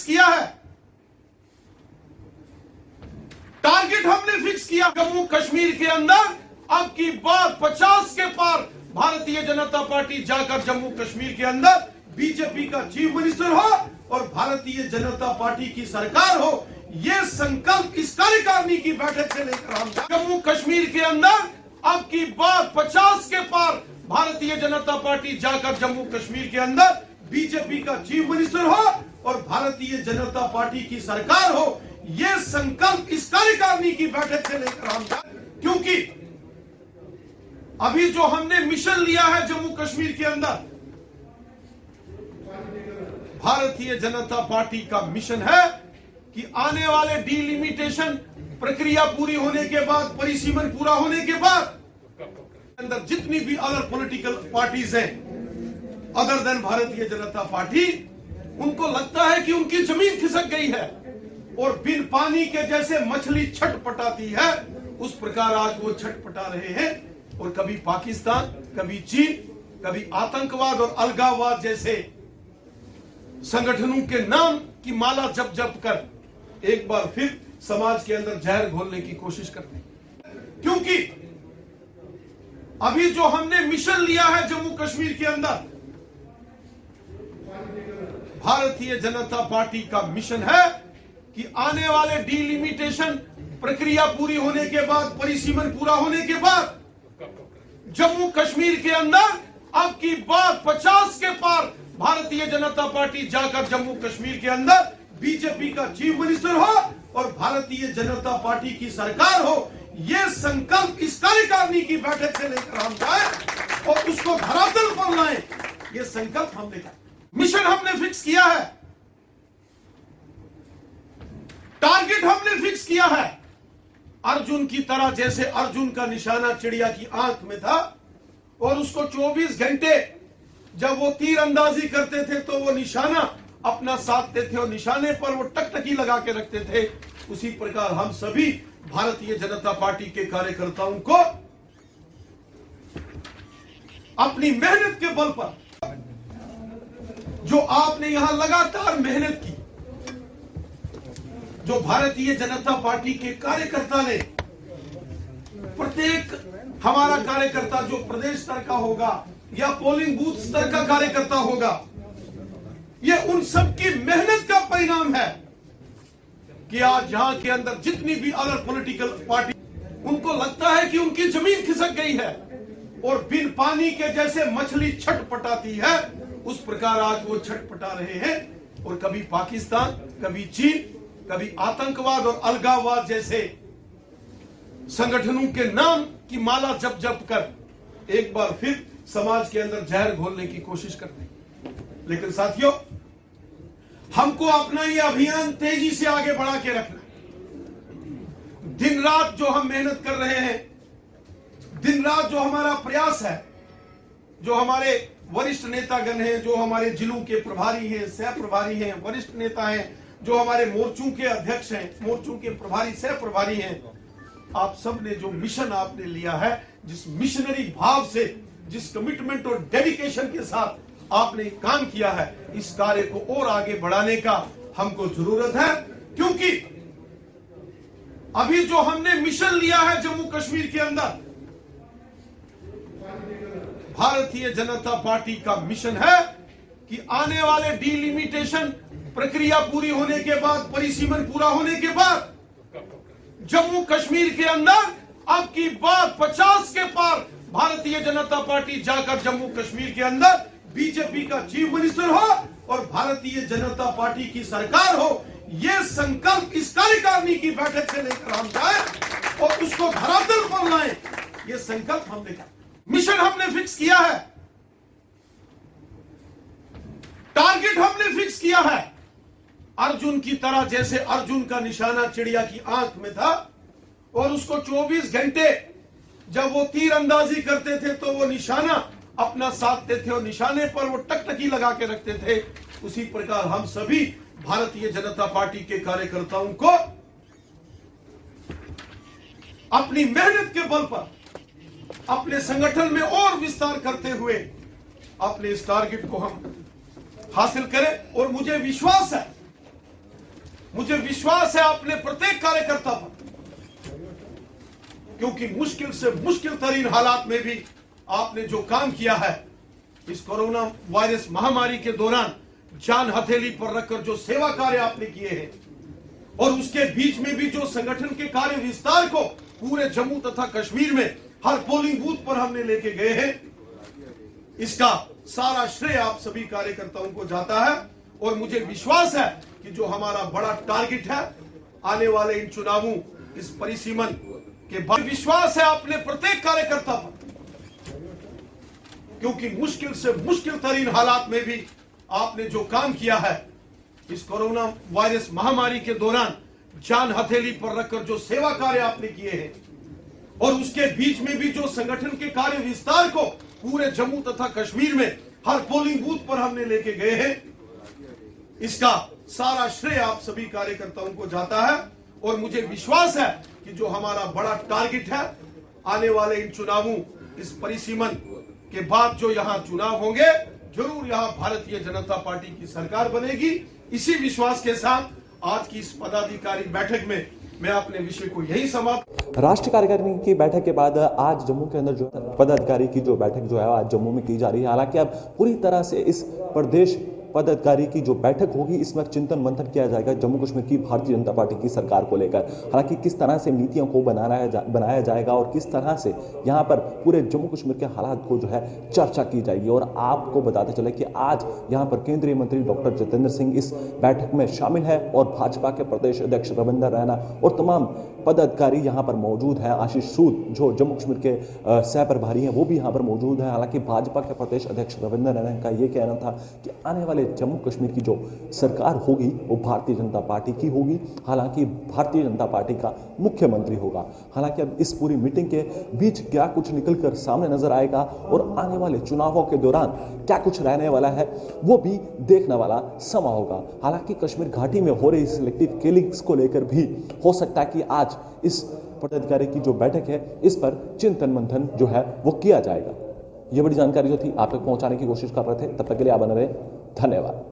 Fix किया है, target हमने फिक्स किया। जम्मू कश्मीर के अंदर अब की बात 50 के पार भारतीय जनता पार्टी जाकर जम्मू कश्मीर के अंदर बीजेपी का चीफ मिनिस्टर हो और भारतीय जनता पार्टी की सरकार हो, ये संकल्प इस कार्यकारिणी की बैठक से लेकर हम जम्मू कश्मीर के अंदर अब की बात 50 के पार भारतीय जनता पार्टी जाकर जम्मू कश्मीर के अंदर बीजेपी का चीफ मिनिस्टर हो और भारतीय जनता पार्टी की सरकार हो, ये संकल्प इस कार्यकारिणी की बैठक से लेकर हम क्योंकि अभी जो हमने मिशन लिया है जम्मू कश्मीर के अंदर, भारतीय जनता पार्टी का मिशन है कि आने वाले डिलिमिटेशन प्रक्रिया पूरी होने के बाद, परिसीमन पूरा होने के बाद अंदर जितनी भी अदर पॉलिटिकल पार्टीज हैं other than Bharatiya Janata party, उनको लगता है कि उनकी जमीन खिसक गई है और बिन पानी के जैसे मछली छटपटाती है उस प्रकार आज वो छटपटा रहे हैं और कभी पाकिस्तान, कभी चीन, कभी आतंकवाद और अलगाववाद जैसे संगठनों के नाम की माला जप जप कर एक बार फिर समाज के अंदर जहर घोलने की कोशिश करते हैं। क्योंकि अभी जो हमने मिशन लिया है जम्मू कश्मीर के अंदर, भारतीय जनता पार्टी का मिशन है कि आने वाले डिलिमिटेशन प्रक्रिया पूरी होने के बाद, परिसीमन पूरा होने के बाद जम्मू कश्मीर के अंदर अब की बात 50 के पार भारतीय जनता पार्टी जाकर जम्मू कश्मीर के अंदर बीजेपी का चीफ मिनिस्टर हो और भारतीय जनता पार्टी की सरकार हो, ये संकल्प इस कार्यकारिणी की बैठक से लेकर हम जाए और उसको धरातल पर लाएं, ये संकल्प हमने किया, मिशन हमने फिक्स किया है, टारगेट हमने फिक्स किया है। अर्जुन की तरह जैसे अर्जुन का निशाना चिड़िया की आंख में था और उसको 24 घंटे जब वो तीर अंदाजी करते थे तो वो निशाना अपना साधते थे और निशाने पर वो टकटकी लगा के रखते थे, उसी प्रकार हम सभी भारतीय जनता पार्टी के कार्यकर्ताओं को अपनी मेहनत के बल पर, जो आपने यहां लगातार मेहनत की, जो भारतीय जनता पार्टी के कार्यकर्ता ने, प्रत्येक हमारा कार्यकर्ता जो प्रदेश स्तर का होगा या पोलिंग बूथ स्तर का कार्यकर्ता होगा, ये उन सबकी मेहनत का परिणाम है कि आज यहां के अंदर जितनी भी अदर पॉलिटिकल पार्टी, उनको लगता है कि उनकी जमीन खिसक गई है और बिन पानी के जैसे मछली छटपटाती है उस प्रकार आज वो छटपटा रहे हैं और कभी पाकिस्तान, कभी चीन, कभी आतंकवाद और अलगाववाद जैसे संगठनों के नाम की माला जप जप कर एक बार फिर समाज के अंदर जहर घोलने की कोशिश करते हैं। लेकिन साथियों, हमको अपना ये अभियान तेजी से आगे बढ़ा के रखना है। दिन रात जो हम मेहनत कर रहे हैं, दिन रात जो हमारा प्रयास है, जो हमारे वरिष्ठ नेतागण हैं, जो हमारे जिलों के प्रभारी हैं, सह प्रभारी हैं, वरिष्ठ नेता हैं, जो हमारे मोर्चों के अध्यक्ष हैं, मोर्चों के प्रभारी, सह प्रभारी हैं, आप सब ने जो मिशन आपने लिया है, जिस मिशनरी भाव से, जिस कमिटमेंट और डेडिकेशन के साथ आपने काम किया है, इस कार्य को और आगे बढ़ाने का हमको जरूरत है। क्योंकि अभी जो हमने मिशन लिया है जम्मू कश्मीर के अंदर, भारतीय जनता पार्टी का मिशन है कि आने वाले डिलिमिटेशन प्रक्रिया पूरी होने के बाद, परिसीमन पूरा होने के बाद जम्मू कश्मीर के अंदर अब की बात 50 के पार भारतीय जनता पार्टी जाकर जम्मू कश्मीर के अंदर बीजेपी का चीफ मिनिस्टर हो और भारतीय जनता पार्टी की सरकार हो, ये संकल्प इस कार्यकारिणी की बैठक से लेकर हम जाए और उसको धरातल पर लाएं, ये संकल्प हमने किया, मिशन हमने फिक्स किया है, टारगेट हमने फिक्स किया है। अर्जुन की तरह जैसे अर्जुन का निशाना चिड़िया की आंख में था और उसको 24 घंटे जब वो तीर अंदाजी करते थे तो वो निशाना अपना साधते थे और निशाने पर वो टकटकी लगा के रखते थे, उसी प्रकार हम सभी भारतीय जनता पार्टी के कार्यकर्ताओं को अपनी मेहनत के बल पर अपने संगठन में और विस्तार करते हुए अपने इस टारगेट को हम हासिल करें। और मुझे विश्वास है मुझे विश्वास है अपने प्रत्येक कार्यकर्ता पर, क्योंकि मुश्किल से मुश्किल तरीन हालात में भी आपने जो काम किया है, इस कोरोना वायरस महामारी के दौरान जान हथेली पर रखकर जो सेवा कार्य आपने किए हैं, और उसके बीच में भी जो संगठन के कार्य विस्तार को पूरे जम्मू तथा कश्मीर में हर पोलिंग बूथ पर हमने लेके गए हैं, इसका सारा श्रेय आप सभी कार्यकर्ताओं को जाता है। और मुझे विश्वास है कि जो हमारा बड़ा टारगेट है आने वाले इन चुनावों, इस परिसीमन के बाद, विश्वास है अपने प्रत्येक कार्यकर्ता पर, क्योंकि मुश्किल से मुश्किल तरीन हालात में भी आपने जो काम किया है, इस कोरोना वायरस महामारी के दौरान जान हथेली पर रखकर जो सेवा कार्य आपने किए हैं, और उसके बीच में भी जो संगठन के कार्य विस्तार को पूरे जम्मू तथा कश्मीर में हर पोलिंग बूथ पर हमने लेके गए हैं, इसका सारा श्रेय आप सभी कार्यकर्ताओं को जाता है। और मुझे विश्वास है कि जो हमारा बड़ा टारगेट है आने वाले इन चुनावों, इस परिसीमन के बाद जो यहां चुनाव होंगे, जरूर यहां भारतीय जनता पार्टी की सरकार बनेगी। इसी विश्वास के साथ आज की इस पदाधिकारी बैठक में मैं अपने विषय को यही समाप्त। राष्ट्रीय कार्यकारिणी की बैठक के बाद आज जम्मू के अंदर जो पदाधिकारी की जो बैठक जो है आज जम्मू में की जा रही है। हालांकि अब पूरी तरह से इस प्रदेश पदाधिकारी की जो बैठक होगी, इसमें चिंतन मंथन किया जाएगा जम्मू कश्मीर की भारतीय जनता पार्टी की सरकार को लेकर। हालांकि किस तरह से नीतियों को बनाया जाएगा और किस तरह से यहाँ पर पूरे जम्मू कश्मीर के हालात को जो है चर्चा की जाएगी। और आपको बताते चले कि आज यहाँ पर केंद्रीय मंत्री डॉक्टर जितेंद्र सिंह इस बैठक में शामिल है और भाजपा के प्रदेश अध्यक्ष रविंदर रैना और तमाम पदाधिकारी यहाँ पर मौजूद हैं। आशीष सूद जो जम्मू कश्मीर के सह प्रभारी हैं वो भी यहाँ पर मौजूद हैं। हालांकि भाजपा के प्रदेश अध्यक्ष रविंदर रैना का ये कहना था कि आने वाले जम्मू कश्मीर की जो सरकार होगी वो भारतीय जनता पार्टी की होगी। हालांकि भारतीय जनता पार्टी का मुख्यमंत्री होगा। हालांकि अब इस पूरी मीटिंग के बीच क्या कुछ निकलकर सामने नजर आएगा और आने वाले चुनावों के दौरान क्या कुछ रहने वाला है, वो भी देखने वाला समा होगा। हालांकि कश्मीर घाटी में हो रही सिलेक्टिव किलिंग्स को लेकर भी हो सकता है कि आज इस पदाधिकारी की जो बैठक है इस पर चिंतन मंथन जो है वो किया जाएगा। ये बड़ी जानकारी जो थी आप तक पहुंचाने की कोशिश कर रहे थे। तब तक के लिए आप बने रहे। धन्यवाद।